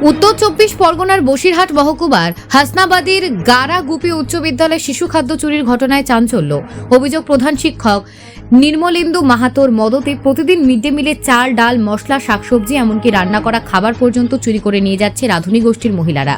উত্তর 24 পরগনার বসিরহাট মহকুমার হাসনাবাদীর গারা গুপি উচ্চ বিদ্যালয়ে শিশু খাদ্য চুরির ঘটনায় চাঞ্চল্য। অভিযোগ, প্রধান শিক্ষক নির্মলেন্দু মাহাতোর মদতে প্রতিদিন মিড ডে মিলে চাল, ডাল, মশলা, শাকসবজি এমনকি রান্না করা খাবার পর্যন্ত চুরি করে নিয়ে যাচ্ছে রাঁধুনি গোষ্ঠীর মহিলারা।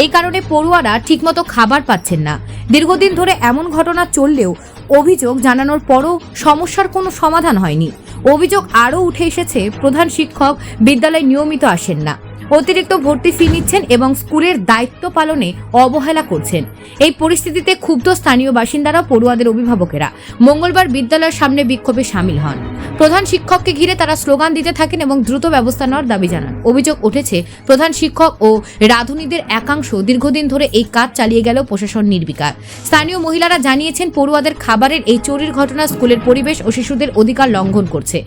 এই কারণে পড়ুয়ারা ঠিকমতো খাবার পাচ্ছেন না। দীর্ঘদিন ধরে এমন ঘটনা চললেও অভিযোগ জানানোর পরও সমস্যার কোনো সমাধান হয়নি। অভিযোগ আরও উঠে এসেছে, প্রধান শিক্ষক বিদ্যালয়ে নিয়মিত আসেন না, অতিরিক্ত ভর্তি ফি নিচ্ছেন এবং স্কুলের দায়িত্ব পালনে অবহেলা করছেন। এই পরিস্থিতিতে ক্ষুব্ধ স্থানীয় বাসিন্দারা, পড়ুয়াদের অভিভাবকেরা মঙ্গলবার বিদ্যালয়ের সামনে বিক্ষোভে সামিল হন। প্রধান শিক্ষককে ঘিরে তারা স্লোগান দিতে থাকেন এবং দ্রুত ব্যবস্থা নেওয়ার দাবি জানান। অভিযোগ উঠেছে, প্রধান শিক্ষক ও রাঁধুনিদের একাংশ দীর্ঘদিন ধরে এই কাজ চালিয়ে গেলেও প্রশাসন নির্বিকার। স্থানীয় মহিলারা জানিয়েছেন, পড়ুয়াদের খাবারের এই চুরির ঘটনা স্কুলের পরিবেশ ও শিশুদের অধিকার লঙ্ঘন করছে।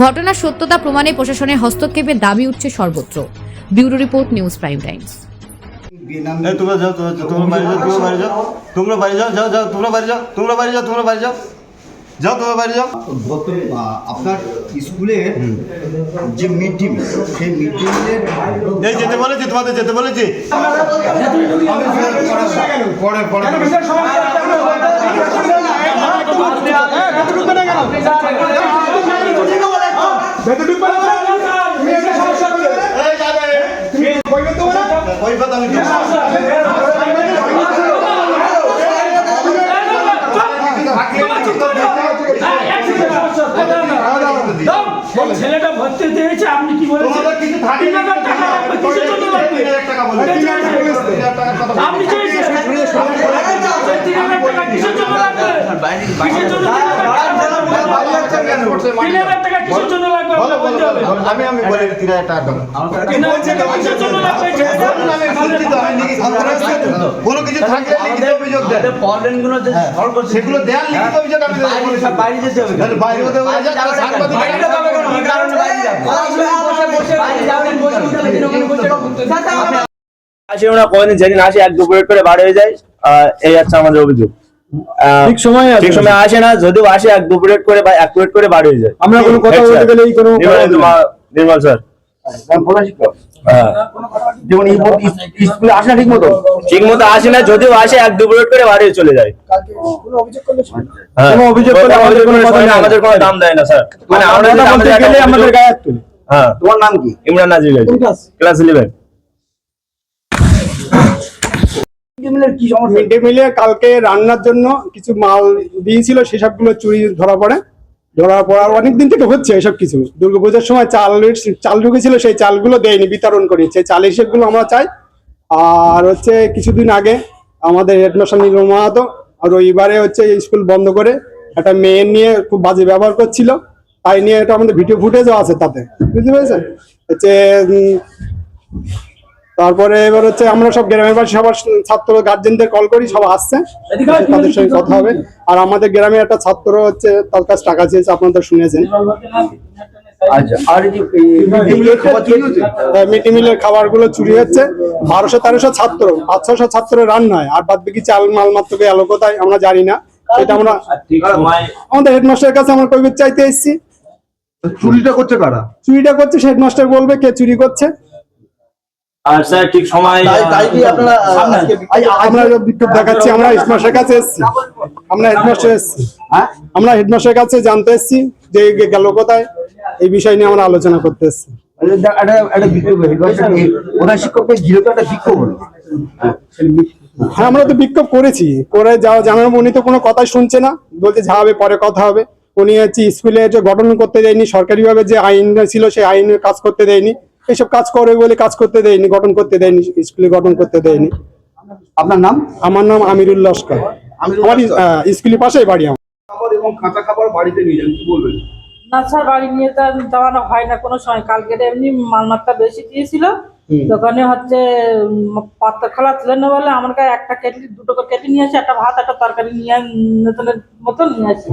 ঘটনার সত্যতা প্রমাণে প্রশাসনের হস্তক্ষেপের দাবি উঠছে সর্বত্র। Bureau report, news prime Times. আপনার স্কুলের যে মিড ডে মিল, সেই মিড ডে মিলের যেতে বলেছি, তোমাদের যেতে বলেছি। ছেলেটা ভর্তি দিয়েছে, আপনি কি বলেছেন? আপনি কোনো কিছু থাকলে লিখিত অভিযোগ দেন, সেগুলো দেন লিখিত অভিযোগ। বাইরে যেতে হবে, বাইরে হতে হবে। যেদিন আসে 1-2 মিনিট করে বার হয়ে যায়, এই হচ্ছে আমাদের অভিযোগ। ঠিক সময় আসে না, যদিও আসে 1-2 মিনিট করে বা 1 মিনিট করে বার হয়ে যায়। আমরা কোনো কথা বলতে গেলে নির্মল স্যার স্কুলে আসে না, ঠিক মতো আসে না, যদিও আসে 1-2 মিনিট করে বার হয়ে চলে যায়। আমাদের কোনো দাম দেয় না স্যার, মানে আমাদের গায়ে হাত তুলে। হ্যাঁ, তোমার নাম কি? ইমরান নাজির, ক্লাস 11। মিড ডে মিলে কালকে রান্নার জন্য কিছু মাল দিয়েছিল, সেসবগুলো চুরি ধরা পড়ার অনেকদিন থেকে হচ্ছে এসব কিছু। দুর্গাপূজার সময় চাল ঢুকেছিল, সেই চালগুলো দেয়নি, বিতরণ করি, সেই চাল হিসেবগুলো আমরা চাই। আর হচ্ছে কিছুদিন আগে আমাদের হেডমাস্টার নীল মাহাতো রবিবারে হচ্ছে স্কুল বন্ধ করে একটা মেয়ে নিয়ে খুব বাজে ব্যবহার করছিল, তাই নিয়ে এটা আমাদের ভিডিও ফুটেজও আছে তাতে, বুঝতে পেরেছেন? হচ্ছে তারপরে এবার হচ্ছে আমরা সব গ্রামের বাসী সবার ছাত্র গার্জেনদের কল করি, সব আসছে, তাদের সঙ্গে কথা হবে। আর আমাদের গ্রামে একটা ছাত্র হচ্ছে, তার কাছে টাকা চেয়েছে, আপনারা শুনেছেন। মিড ডে মিলের খাবারগুলো চুরি হচ্ছে। 1200-1300 ছাত্র, 500 ছাত্র রান্না হয়, আর বাদ বাকি চাল মাল মাত্র এলো কোথায় আমরা জানি না। এটা আমরা আমাদের হেডমাস্টারের কাছে আমরা কৈফিয়ত চাইতে এসেছি। চুরিটা করছে কারা? চুরিটা করছে হেডমাস্টার বলবে কে চুরি করছে। আর স্যার ঠিক সময় আমরা বিক্ষোভ দেখাচ্ছি, আমরা হেডমাস্টারের কাছে এসেছি, আমরা হেডমাস্টারের কাছে জানতে এসেছি যে গেল কোথায়, এই বিষয় নিয়ে আমরা আলোচনা করতে এসেছি। হ্যাঁ, আমরা তো বিক্ষোভ করেছি, করে জানাবো। উনি তো কোনো কথাই শুনছে না, বলতে যা হবে পরে কথা হবে। উনি হচ্ছে স্কুলে যে গঠন করতে দেয়নি, সরকারিভাবে যে আইন ছিল সেই আইনে কাজ করতে দেয়নি, এইসব কাজ করে বলে কাজ করতে দেয়নি, গঠন করতে দেয়নি, স্কুলে গঠন করতে দেয়নি। আপনার নাম? আমার নাম আমিরুল লস্কর, আমার স্কুলের পাশেই বাড়ি। আমার এবং কাঁচা খাবার বাড়িতে নিয়ে যান, কি বলবেন? না স্যার, বাড়ি নিয়ে যাওয়ানো হয় না কোনো সময়। কালকে এমনি মালমাত্রা বেশি দিয়েছিল, দোকানে হচ্ছে পাত্র খোলা ছিল না বলে আমার কাছে একটা কেটলি, 2টো কেটলি নিয়ে আসি, একটা ভাত একটা তরকারি নিয়ে নতুনের মতন নিয়ে আসি।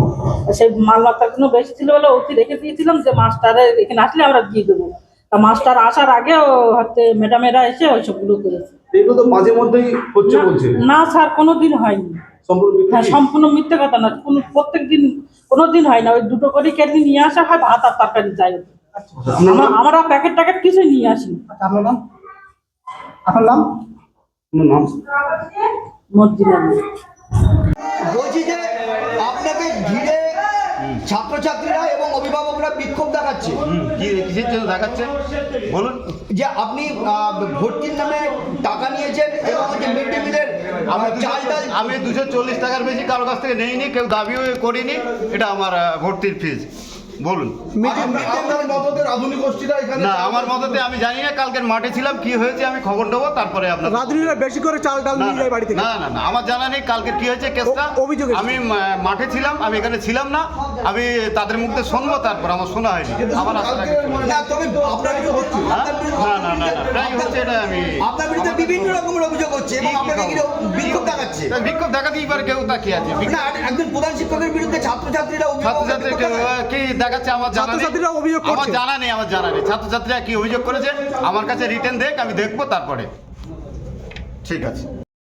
সেই মালমাত্রাগুলো বেশি ছিল বলে অতি রেখে দিয়েছিলাম যে মাস্টারে এখানে আসলে আমরা দিয়ে দেবো। তা মাস্টার আসার আগেও হচ্ছে ম্যাডামেরা এসে ওইসবগুলো করেছে। এগুলো তো মাঝে মধ্যেই হচ্ছে বলছে। না স্যার, কোনোদিন হয়নি। হ্যাঁ, সম্পূর্ণ মিথ্যে কথা না। প্রত্যেক দিন কোনোদিন হয় না, ওই দুটো করে কেটলি নিয়ে আসা হয়, ভাত আর তরকারি যাই হোক। আমরা প্যাকেট ট্যাকেট কিছুই নিয়ে আসি। আপনার নাম? আপনার নাম? মসজিদের বলছি যে আপনাকে ঘিরে ছাত্রছাত্রীরা এবং অভিভাবকরা বিক্ষোভ দেখাচ্ছে কিসের জন্য দেখাচ্ছে বলুন। যে আপনি ভর্তির নামে টাকা নিয়েছেন এবং যে মিড ডে মিলের চাল ডাল। আমি 240 টাকার বেশি কারো কাছ থেকে নেইনি, কেউ দাবিও করিনি, এটা আমার ভর্তির ফিজ। বলুন। আপনার মতদের আধুনিক গোষ্ঠীরা এখানে না, আমার মততে আমি জানি না, কালকের মাঠে ছিলাম, কি হয়েছে আমি খবর নেবো, তারপরে আপনার রাজনীতিরা বেশি করে চাল ডাল নিয়ে যায় বাড়ি থেকে। না না না, আমার জানা নেই কালকে কি হয়েছে কেসটা। অভিযোগ এসেছে। আমি মাঠে ছিলাম, আমি এখানে ছিলাম না, আমি তাদের মুখে শুনবো, তারপর আমার শোনা হয়নি। আমার আশা রাখি না, তবে আপনার বিরুদ্ধে হচ্ছে, না না না, প্রায় হচ্ছে এটা। আমি আপনার বিরুদ্ধে বিভিন্ন রকমের অভিযোগ হচ্ছে এবং আপনাকে ঘিরে বিক্ষোভ দেখাচ্ছে। বিক্ষোভ দেখাতেই পারে, কেউ তাকিয়ে আছে। না, একজন প্রধান শিক্ষকের বিরুদ্ধে ছাত্রছাত্রীরা ছাত্রছাত্রী কি দেখাচ্ছে আমার জানা নেই। ছাত্রছাত্রীরা অভিযোগ করছে। আমার জানা নেই, আমার জানা নেই ছাত্রছাত্রীরা কি অভিযোগ করেছে। আমার কাছে রিটেন দেখ, আমি দেখবো, তারপরে ঠিক আছে।